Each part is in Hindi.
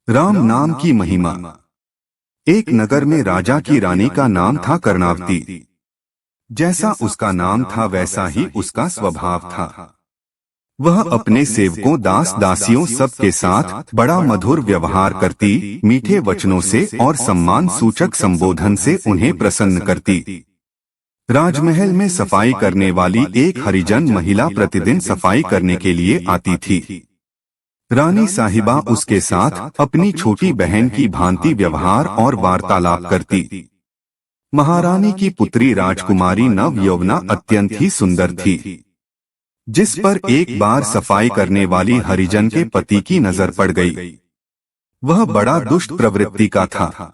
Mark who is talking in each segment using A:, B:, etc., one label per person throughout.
A: राम नाम की महिमा। एक नगर में राजा की रानी का नाम था कर्णावती। जैसा उसका नाम था वैसा ही उसका स्वभाव था। वह अपने सेवकों दास दासियों सब के साथ बड़ा मधुर व्यवहार करती, मीठे वचनों से और सम्मान सूचक संबोधन से उन्हें प्रसन्न करती। राजमहल में सफाई करने वाली एक हरिजन महिला प्रतिदिन सफाई करने के लिए आती थी। रानी साहिबा उसके साथ अपनी छोटी बहन की भांति व्यवहार और वार्तालाप करती। महारानी की पुत्री राजकुमारी नव यौवना अत्यंत ही सुंदर थी, जिस पर एक बार सफाई करने वाली हरिजन के पति की नजर पड़ गई। वह बड़ा दुष्ट प्रवृत्ति का था।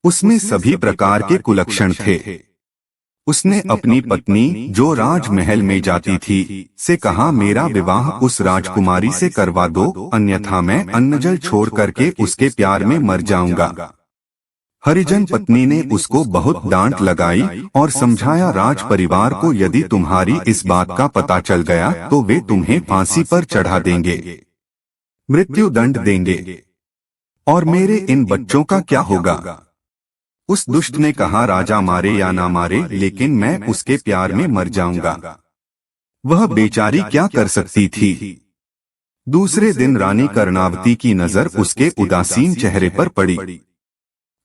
A: उसमें सभी प्रकार के कुलक्षण थे। उसने अपनी पत्नी, जो राजमहल में जाती थी, से कहा, मेरा विवाह उस राजकुमारी से करवा दो, अन्यथा मैं अन्न जल छोड़ करके उसके प्यार में मर जाऊंगा। हरिजन पत्नी ने उसको बहुत डांट लगाई और समझाया, राज परिवार को यदि तुम्हारी इस बात का पता चल गया तो वे तुम्हें फांसी पर चढ़ा देंगे, मृत्यु दंड देंगे, और मेरे इन बच्चों का क्या होगा। उस दुष्ट ने कहा, राजा मारे या ना मारे, लेकिन मैं उसके प्यार में मर जाऊंगा। वह बेचारी क्या कर सकती थी। दूसरे दिन रानी कर्णावती की नजर उसके उदासीन चेहरे पर पड़ी।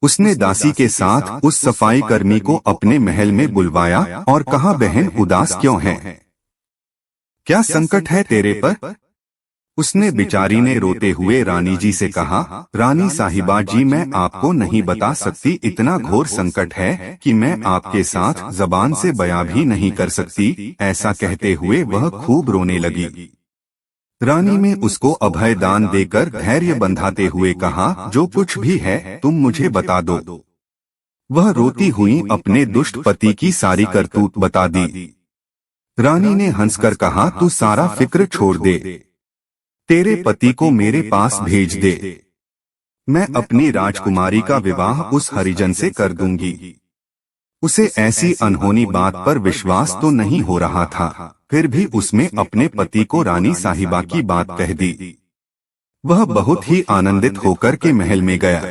A: उसने दासी के साथ उस सफाई कर्मी को अपने महल में बुलवाया और कहा, बहन उदास क्यों है? क्या संकट है तेरे पर? उसने बेचारी ने रोते हुए रानी जी से कहा, रानी साहिबा जी, मैं आपको नहीं बता सकती, इतना घोर संकट है कि मैं आपके साथ जबान से बयां भी नहीं कर सकती। ऐसा कहते हुए वह खूब रोने लगी। रानी ने उसको अभय दान देकर धैर्य बंधाते हुए कहा, जो कुछ भी है तुम मुझे बता दो। वह रोती हुई अपने दुष्ट पति की सारी करतूत बता दी। रानी ने हंसकर कहा, तू सारा फिक्र छोड़ दे, तेरे पति को मेरे पास भेज दे। मैं अपनी राजकुमारी का विवाह उस हरिजन से कर दूंगी। उसे ऐसी अनहोनी बात पर विश्वास तो नहीं हो रहा था, फिर भी उसने अपने पति को रानी साहिबा की बात कह दी। वह बहुत ही आनंदित होकर के महल में गया।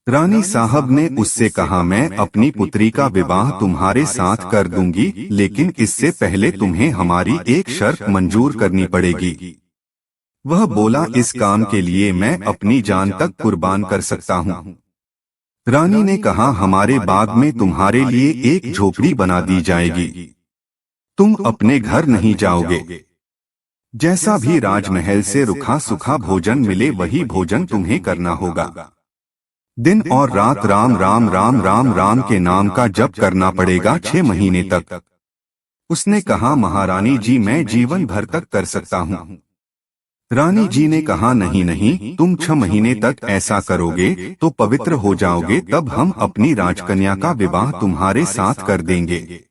A: रानी साहब ने उससे कहा, मैं अपनी पुत्री का विवाह तुम्हारे साथ कर दूंगी, लेकिन इससे पहले तुम्हें हमारी एक शर्त मंजूर करनी पड़ेगी। वह बोला, इस काम के लिए मैं अपनी जान तक कुर्बान कर सकता हूँ। रानी ने कहा, हमारे बाग में तुम्हारे लिए एक झोपड़ी बना दी जाएगी। तुम अपने घर नहीं जाओगे। जैसा भी राजमहल से रुखा सूखा भोजन मिले वही भोजन तुम्हें करना होगा। दिन और रात राम राम राम राम राम के नाम का जप करना पड़ेगा 6 महीने तक। उसने कहा, महारानी जी, मैं जीवन भर तक कर सकता हूँ। रानी जी ने कहा, नहीं नहीं, तुम 6 महीने तक ऐसा करोगे तो पवित्र हो जाओगे, तब हम अपनी राजकन्या का विवाह तुम्हारे साथ कर देंगे।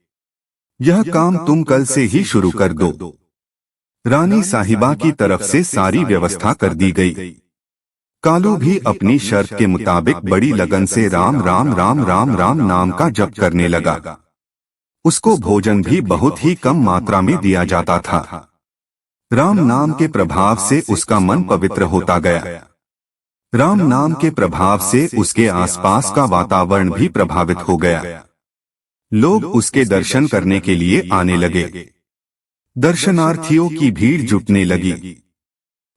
A: यह काम तुम कल से ही शुरू कर दो। रानी साहिबा की तरफ से सारी व्यवस्था कर दी गई। कालू भी अपनी शर्त के मुताबिक बड़ी लगन से राम राम राम राम राम नाम का जप करने लगा। उसको भोजन भी बहुत ही कम मात्रा में दिया जाता था। राम नाम के प्रभाव से उसका मन पवित्र होता गया। राम नाम के प्रभाव से उसके आसपास का वातावरण भी प्रभावित हो गया। लोग उसके दर्शन करने के लिए आने लगे। दर्शनार्थियों की भीड़ जुटने लगी।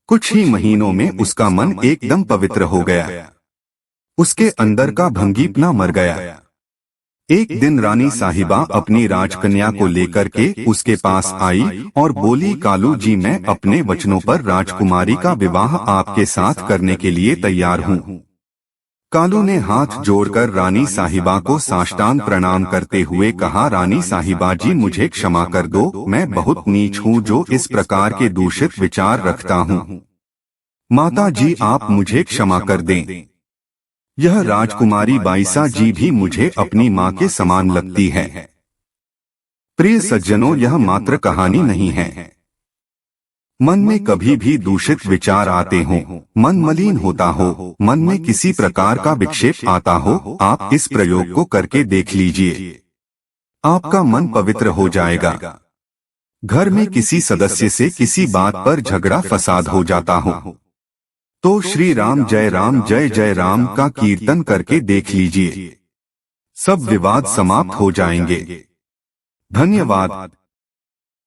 A: कुछ ही महीनों में उसका मन एकदम पवित्र हो गया। उसके अंदर का भंगीपना मर गया। एक दिन रानी साहिबा अपनी राजकन्या को लेकर के उसके पास आई और बोली, कालू जी, मैं अपने वचनों पर राजकुमारी का विवाह आपके साथ करने के लिए तैयार हूँ। कालू ने हाथ जोड़कर रानी साहिबा को साष्टांग प्रणाम करते हुए कहा, रानी साहिबा जी, मुझे क्षमा कर दो, मैं बहुत नीच हूँ जो इस प्रकार के दूषित विचार रखता हूँ। माता जी, आप मुझे क्षमा कर दें। यह राजकुमारी बाईसा जी भी मुझे अपनी माँ के समान लगती है। प्रिय सज्जनों, यह मात्र कहानी नहीं है। मन में कभी भी दूषित विचार आते हों, मन मलिन होता हो, मन में किसी प्रकार का विक्षेप आता हो, आप इस प्रयोग को करके देख लीजिए। आपका मन पवित्र हो जाएगा। घर में किसी सदस्य से किसी बात पर झगड़ा फसाद हो जाता हो, तो श्री राम जय जय राम का कीर्तन करके देख लीजिए, सब विवाद समाप्त हो जाएंगे। धन्यवाद।